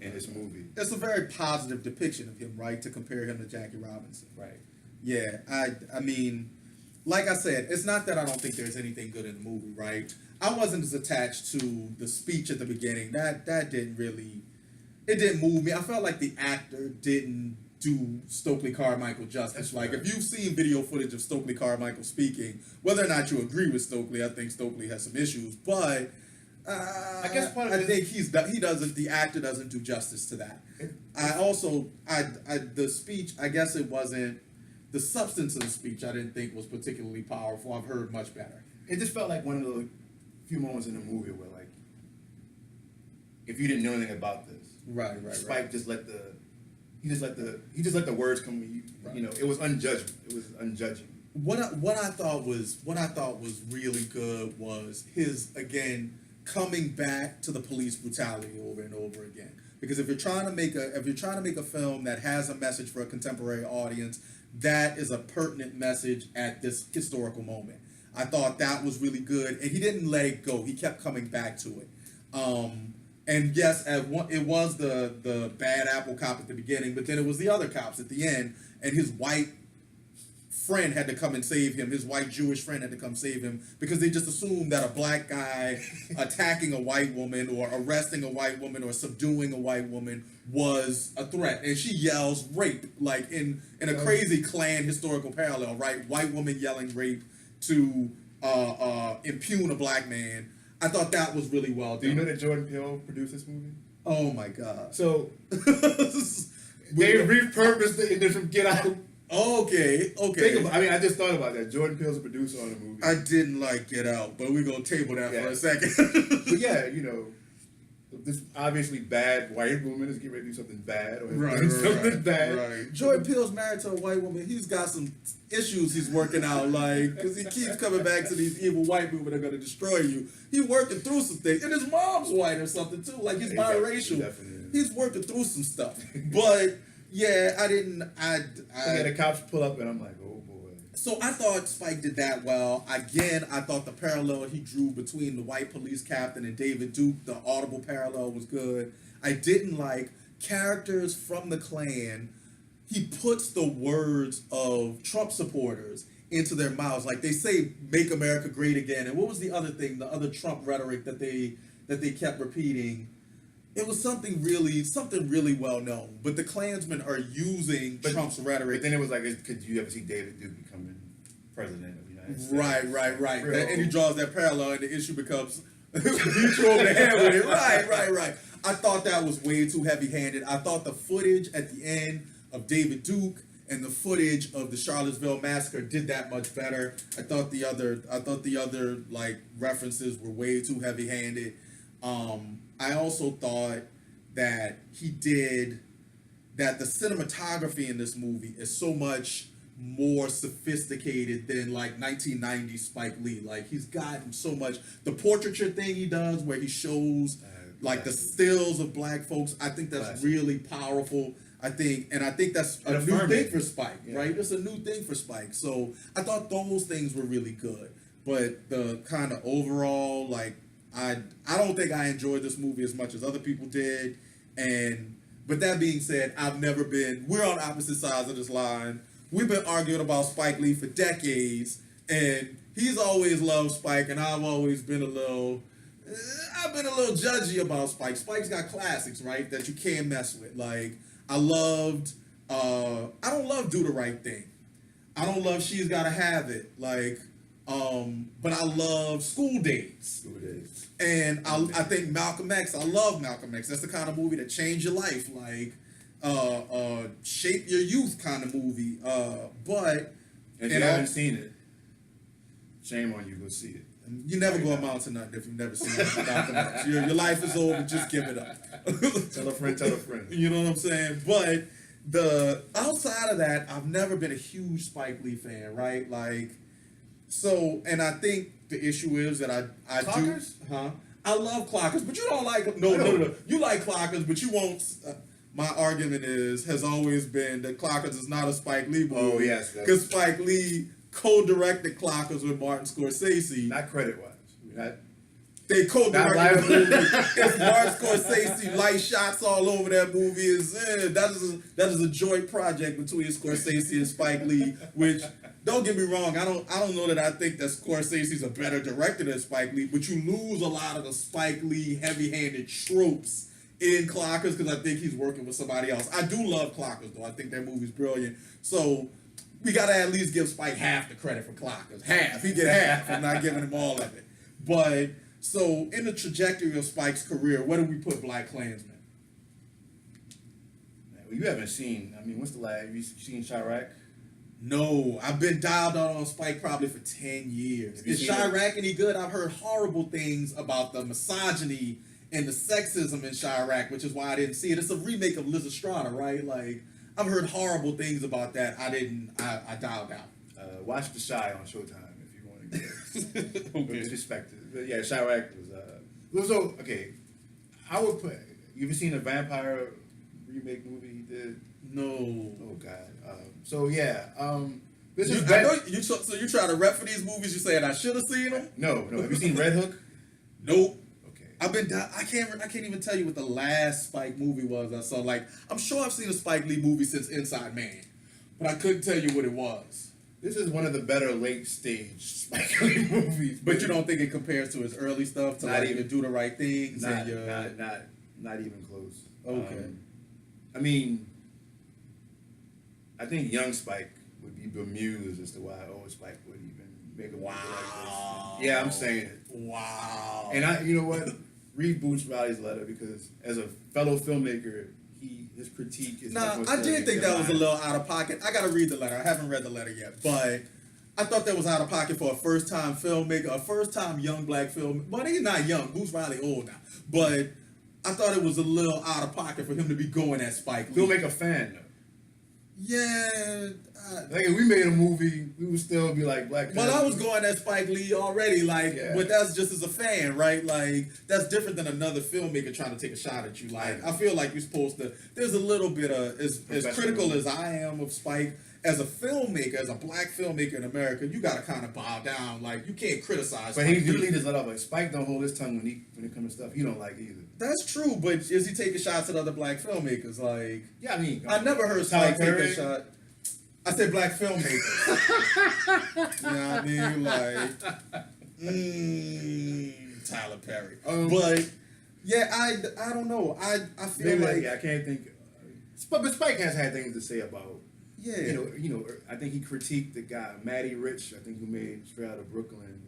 in this movie. It's a very positive depiction of him, right? To compare him to Jackie Robinson. Right. Yeah, I mean, like I said, it's not that I don't think there's anything good in the movie, right? I wasn't as attached to the speech at the beginning. That didn't really, it didn't move me. I felt like the actor didn't do Stokely Carmichael justice. Like, if you've seen video footage of Stokely Carmichael speaking, whether or not you agree with Stokely, I think Stokely has some issues, but I guess the actor doesn't do justice to that. The speech, I guess it wasn't, the substance of the speech I didn't think was particularly powerful. I've heard much better. It just felt like one of the few moments in the movie where, like, if you didn't know anything about this, Spike just let the words come. It was unjudging. It was unjudging. What I thought was really good was his, again, coming back to the police brutality over and over again. Because if you're trying to make a film that has a message for a contemporary audience, that is a pertinent message at this historical moment. I thought that was really good, and he didn't let it go. He kept coming back to it. And yes, it was the bad apple cop at the beginning, but then it was the other cops at the end, and his white friend had to come and save him. His white Jewish friend had to come save him because they just assumed that a Black guy attacking a white woman or arresting a white woman or subduing a white woman was a threat. And she yells rape, like in a crazy Klan historical parallel, right? White woman yelling rape to impugn a Black man. I thought that was really well done. Do you know that Jordan Peele produced this movie? Oh my God. So they repurposed it into Get Out. Okay. I just thought about that. Jordan Peele's a producer on the movie. I didn't like Get Out, but we're going to table that for a second. But yeah, this obviously bad white woman is getting ready to do something bad, or Right, something bad. Right. Jordan Peele's married to a white woman. He's got some issues he's working out, like, because he keeps coming back to these evil white people that are going to destroy you. He's working through some things. And his mom's white or something, too. Like, he's biracial. He's working through some stuff. But, yeah, the cops pull up, and I'm like, oh, boy. So I thought Spike did that well. Again, I thought the parallel he drew between the white police captain and David Duke, the audible parallel, was good. I didn't like characters from the Klan. He puts the words of Trump supporters into their mouths. Like they say, "Make America Great Again." And what was the other thing? The other Trump rhetoric that they kept repeating. It was something really well known. But the Klansmen are using Trump's rhetoric. But then it was like, could you ever see David Duke becoming president of the United States? Right. And he draws that parallel, and the issue becomes mutual over the head with it. Right. I thought that was way too heavy-handed. I thought the footage at the end of David Duke and the footage of the Charlottesville massacre did that much better. I thought the other like references were way too heavy-handed. I also thought that the cinematography in this movie is so much more sophisticated than like 1990s Spike Lee. Like he's gotten so much, the portraiture thing he does where he shows like the stills of black folks. I think that's really powerful. I think that's a new thing for Spike, right? It's a new thing for Spike. So I thought those things were really good. But the kind of overall, like, I don't think I enjoyed this movie as much as other people did. But that being said, we're on opposite sides of this line. We've been arguing about Spike Lee for decades, and he's always loved Spike, and I've always been a little judgy about Spike. Spike's got classics, right, that you can't mess with. Like, I don't love Do the Right Thing. I don't love She's Gotta Have It. Like, but I love School Days. And I think Malcolm X, I love Malcolm X. That's the kind of movie that changed your life. Like, shape your youth kind of movie. But if you haven't seen it, shame on you, go see it. You never go amount to nothing if you've never seen Malcolm X. Your life is over, just give it up. Tell a friend. You know what I'm saying? But outside of that, I've never been a huge Spike Lee fan, right? Like, so, and I think the issue is that I Clockers? I love Clockers, but you don't like no. You like Clockers, but you won't. My argument has always been that Clockers is not a Spike Lee movie. Oh yes, because Spike Lee co-directed Clockers with Martin Scorsese. Not credit-wise. They co-directed the movie. It's Martin Scorsese, light shots all over that movie. That is a joint project between Scorsese and Spike Lee, which, don't get me wrong, I don't know that I think that Scorsese's a better director than Spike Lee, but you lose a lot of the Spike Lee heavy-handed tropes in Clockers because I think he's working with somebody else. I do love Clockers, though. I think that movie's brilliant. So we got to at least give Spike half the credit for Clockers. Half. He get half. I'm not giving him all of it. But, so, in the trajectory of Spike's career, where do we put Blackkklansman? Well, you haven't seen, what's the last, have you seen Chirac? No, I've been dialed out on Spike probably for 10 years. Is Chirac any good? I've heard horrible things about the misogyny and the sexism in Chirac, which is why I didn't see it. It's a remake of Liz Estrada, right? Like, I've heard horrible things about that. I dialed out. Watch The Shy on Showtime if you want to get perspective. But yeah, Chirac was okay. I would put. You ever seen a vampire remake movie he did? No. Oh God. So yeah. This is. I know you. So you try to rep for these movies? You saying I should have seen them? No. Have you seen Red Hook? Nope. Okay. I can't even tell you what the last Spike movie was I saw. Like, I'm sure I've seen a Spike Lee movie since Inside Man, but I couldn't tell you what it was. This is one of the better late stage Spike Lee movies. But you don't think it compares to his early stuff, to not like even Do the Right Things? Not even close. Okay. I think young Spike would be bemused as to why old Spike would even make a movie like this. Yeah, I'm saying it. Wow. And you know what? Read Boots Riley's letter, because as a fellow filmmaker, his critique is. I did think that was a little out of pocket. I got to read the letter. I haven't read the letter yet, but I thought that was out of pocket for a first-time filmmaker, a first-time young black film. Well, he's not young. Boots Riley old now, but I thought it was a little out of pocket for him to be going at Spike Lee. Filmmaker fan though. Yeah. Like if we made a movie, we would still be like Black. Well, I was going at Spike Lee already, like, Yeah. but that's just as a fan, right? Like, that's different than another filmmaker trying to take a shot at you. Like, I feel like you're supposed to. There's a little bit of as critical as I am of Spike as a filmmaker, as a black filmmaker in America. You got to kind of bow down. Like, you can't criticize. But Spike he Lee. really does let off. Like Spike don't hold his tongue when it comes to stuff he don't like either. That's true, but is he taking shots at other black filmmakers? Like, Yeah, I mean, I never heard Tyler Spike take Perry. a shot. I said black filmmakers. You know what I mean? Like, Tyler Perry. But yeah, I don't know. I feel Maybe like I can't think. But Spike has had things to say about. yeah. You know. I think he critiqued the guy Matty Rich. I think who made Straight Outta Brooklyn.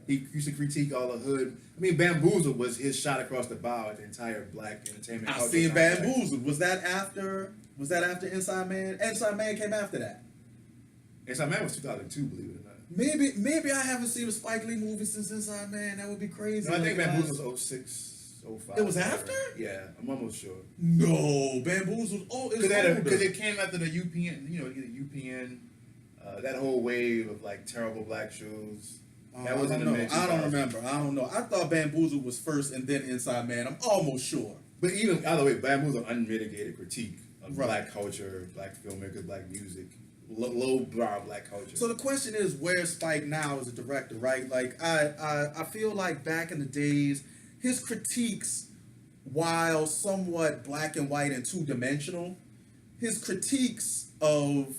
He used to critique all the hood. I mean, Bamboozle was his shot across the bow at the entire black entertainment. I culture seen context. Bamboozled. Was that after Inside Man? Inside Man came after that. Inside Man was 2002, believe it or not. Maybe I haven't seen a Spike Lee movie since Inside Man. That would be crazy. No, I think Like, Bamboozle was 06, 05. It was after? Yeah, I'm almost sure. No, Bamboozled. Oh, it's older. Because it came after the UPN, you know, the UPN, that whole wave of like terrible black shows. That was in the mid I don't remember. I don't know. I thought Bamboozled was first and then Inside Man. I'm almost sure. But even either way, Bamboozle unmitigated critique of Right. black culture, black filmmakers, black music, low brow black culture. So the question is, where's Spike now as a director, right? Like, I feel like back in the days, his critiques, while somewhat black and white and two-dimensional, his critiques of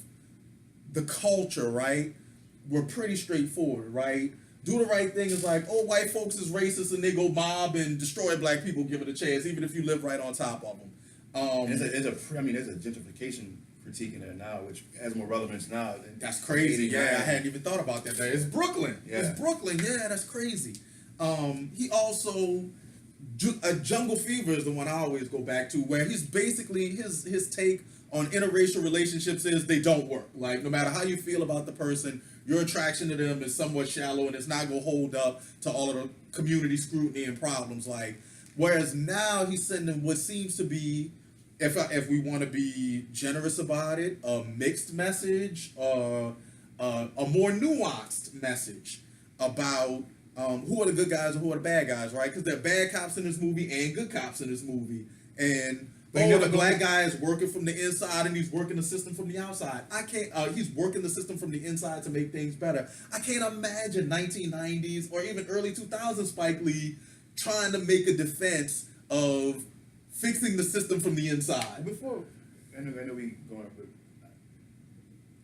the culture, right, were pretty straightforward, right? Do the right thing is like, oh, white folks is racist and they go mob and destroy black people, give it a chance, even if you live right on top of them. There's a gentrification critique in there now, which has more relevance now. That's crazy. Yeah, I 89. hadn't even thought about that. It's Brooklyn. Yeah. It's Brooklyn. Yeah, that's crazy. He also, Jungle Fever is the one I always go back to, where he's basically his take on interracial relationships is they don't work. Like, no matter how you feel about the person, your attraction to them is somewhat shallow and it's not going to hold up to all of the community scrutiny and problems. Like, whereas now he's sending what seems to be, if we want to be generous about it, a mixed message, a more nuanced message about who are the good guys and who are the bad guys, right? Because there are bad cops in this movie and good cops in this movie. And the black guy is working from the inside and he's working the system from the outside. I can't. He's working the system from the inside to make things better. I can't imagine 1990s or even early 2000s Spike Lee trying to make a defense of fixing the system from the inside. Before, I know we going up, but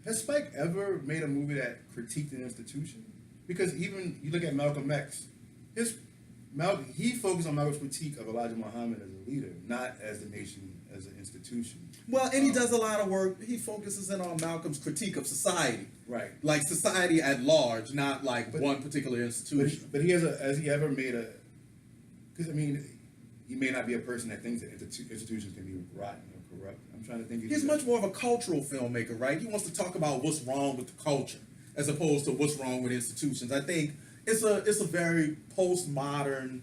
has Spike ever made a movie that critiqued an institution? Because even you look at Malcolm X, he focused on Malcolm's critique of Elijah Muhammad as a leader, not as the nation as an institution. Well, and he does a lot of work. He focuses in on Malcolm's critique of society, Right. like society at large, not like one particular institution. But has he ever made a? Because I mean, he may not be a person that thinks that institutions can be rotten or corrupt. I'm trying to think. He's much more of a cultural filmmaker, right? He wants to talk about what's wrong with the culture as opposed to what's wrong with institutions. I think it's a very postmodern,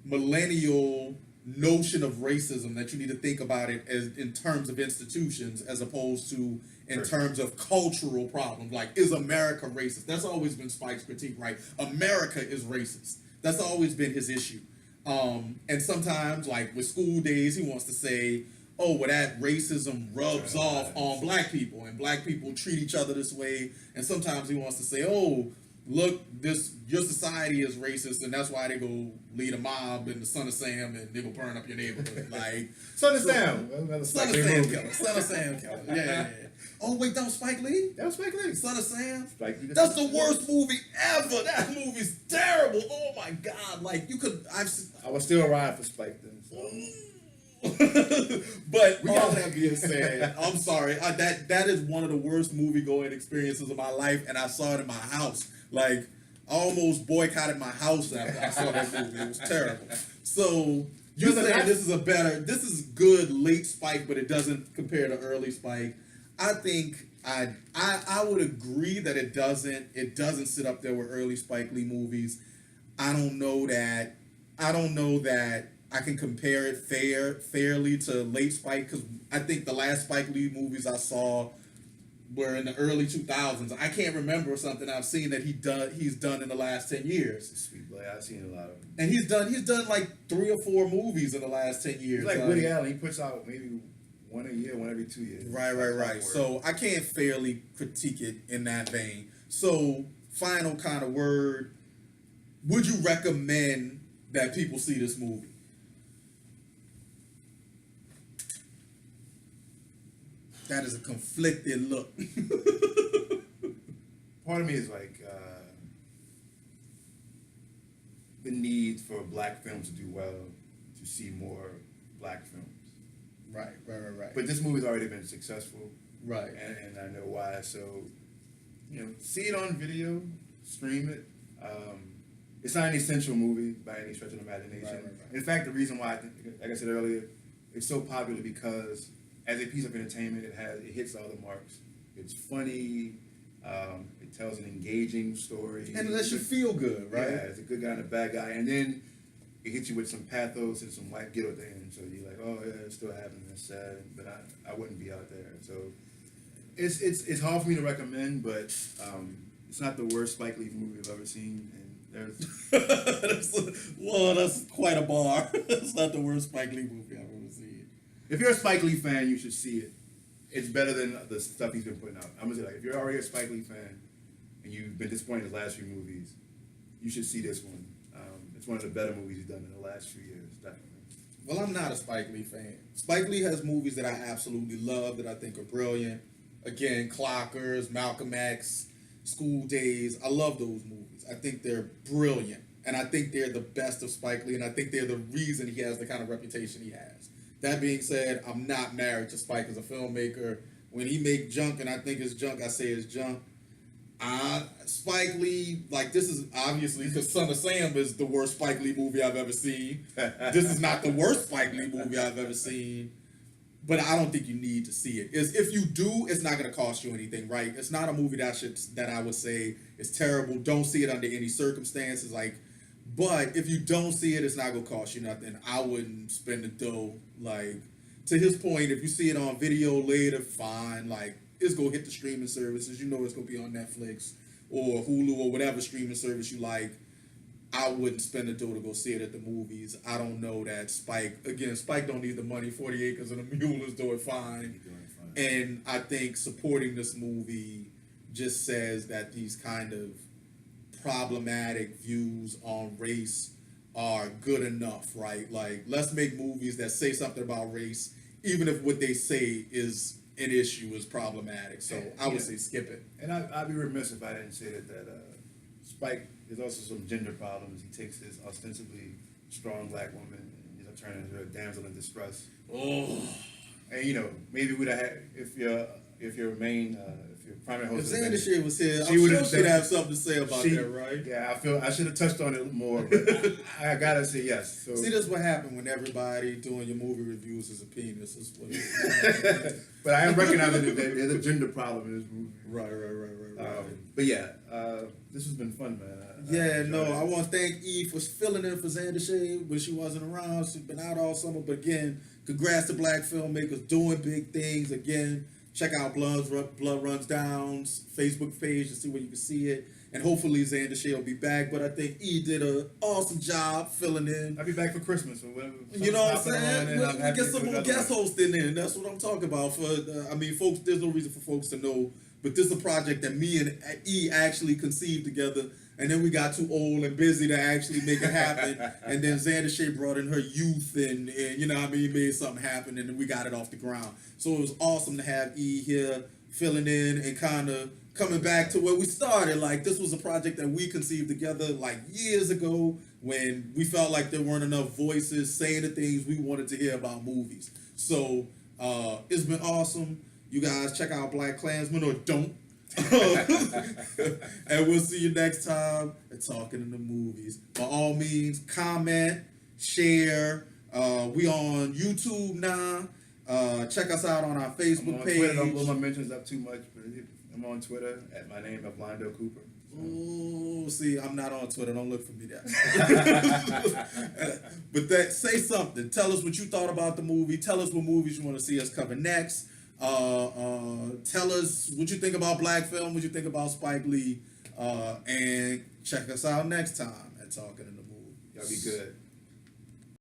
millennial notion of racism that you need to think about it as in terms of institutions as opposed to in terms of cultural problems. Like, is America racist? That's always been Spike's critique, right? America is racist. That's always been his issue. And sometimes, like with School Days, he wants to say, oh, well, that racism rubs off on black people, and black people treat each other this way. And sometimes he wants to say, oh, look, your society is racist, and that's why they go lead a mob in the Son of Sam, and they go burn up your neighborhood. Like Son of Sam. Son of Sam killer. Son of Sam killer. Yeah. Oh wait, that was Spike Lee? That was Spike Lee. Son of Sam? Spike Lee. That's the worst movie ever. That movie's terrible. Oh my god. Like, I was still riding for Spike then. So. But all that being said, I'm sorry. That is one of the worst movie going experiences of my life, and I saw it in my house. Like, I almost boycotted my house after I saw that movie. It was terrible. So you saying this is good late Spike, but it doesn't compare to early Spike. I think I would agree that it doesn't sit up there with early Spike Lee movies. I don't know that I can compare it fairly to late Spike, because I think the last Spike Lee movies I saw were in the early 2000s. I can't remember something I've seen that he's done in the last 10 years. Sweet boy, I've seen a lot of them. And he's done like 3 or 4 movies in the last 10 years. It's like Woody Allen, he puts out maybe one a year, one every 2 years. Right. So I can't fairly critique it in that vein. So, final kind of word, would you recommend that people see this movie? That is a conflicted look. Part of me is like the need for black films to do well, to see more black films. Right. But this movie's already been successful. Right. And I know why. So, see it on video, stream it. It's not an essential movie by any stretch of the imagination. Right. In fact, the reason why, like I said earlier, it's so popular because as a piece of entertainment, it hits all the marks. It's funny. It tells an engaging story. And it lets you feel good, right? Yeah, it's a good guy and a bad guy. And then it hits you with some pathos and some white guilt at the end. So you're like, oh, yeah, it's still happening. It's sad. But I wouldn't be out there. So it's hard for me to recommend, but it's not the worst Spike Lee movie I've ever seen. And that's quite a bar. It's not the worst Spike Lee movie I've ever seen. If you're a Spike Lee fan, you should see it. It's better than the stuff he's been putting out. I'm gonna say, like, if you're already a Spike Lee fan and you've been disappointed in his last few movies, you should see this one. It's one of the better movies he's done in the last few years, definitely. Well, I'm not a Spike Lee fan. Spike Lee has movies that I absolutely love, that I think are brilliant. Again, Clockers, Malcolm X, School Days. I love those movies. I think they're brilliant. And I think they're the best of Spike Lee, and I think they're the reason he has the kind of reputation he has. That being said, I'm not married to Spike as a filmmaker. When he make junk and I think it's junk, I say it's junk. Spike Lee, like, this is obviously, because Son of Sam is the worst Spike Lee movie I've ever seen. This is not the worst Spike Lee movie I've ever seen. But I don't think you need to see it. If you do, it's not going to cost you anything, right? It's not a movie that I would say is terrible. Don't see it under any circumstances. Like, but if you don't see it, it's not going to cost you nothing. I wouldn't spend the dough. Like, to his point, if you see it on video later, fine. Like, it's going to hit the streaming services. You know it's going to be on Netflix or Hulu or whatever streaming service you like. I wouldn't spend the dough to go see it at the movies. I don't know that Spike don't need the money. 40 Acres and a Mule is doing fine. And I think supporting this movie just says that these kind of problematic views on race are good enough, right? Like, let's make movies that say something about race, even if what they say is an issue, is problematic. So I would say skip it. And I'd be remiss if I didn't say that Spike, there's also some gender problems. He takes this ostensibly strong black woman and he's turning her into a damsel in distress. Oh. And maybe we'd have had, if your primary host if Xander Shea was here, she I'm sure she'd have something to say about that, right? Yeah, I should have touched on it more, but I gotta say yes. So. See, that's what happened when everybody doing your movie reviews is a penis. Is what it is. But I am recognizing that there's a gender problem in this movie. Right. But yeah, this has been fun, man. I want to thank Eve for filling in for Xander Shea when she wasn't around. She's been out all summer, but again, congrats to black filmmakers doing big things. Again, check out Blood Runs Down's Facebook page to see where you can see it. And hopefully Xander Shea will be back. But I think E did an awesome job filling in. I'll be back for Christmas or whatever. You know what I'm saying? We'll get some more guest hosting in. That's what I'm talking about. Folks, there's no reason for folks to know. But this is a project that me and E actually conceived together. And then we got too old and busy to actually make it happen. And then Xander Shea brought in her youth and made something happen. And then we got it off the ground. So it was awesome to have E here filling in and kind of coming back to where we started. Like, this was a project that we conceived together like years ago when we felt like there weren't enough voices saying the things we wanted to hear about movies. So it's been awesome. You guys check out Blackkklansman or don't. And we'll see you next time at Talking in the Movies. By all means, comment, share. We on YouTube now. Check us out on our Facebook page. Twitter, don't blow my mentions up too much, but I'm on Twitter at my name of Londo Cooper. Oh, see, I'm not on Twitter. Don't look for me there. But say something. Tell us what you thought about the movie. Tell us what movies you want to see us cover next. Tell us what you think about black film, what you think about Spike Lee, and check us out next time at Talking in the Movies. Y'all be good.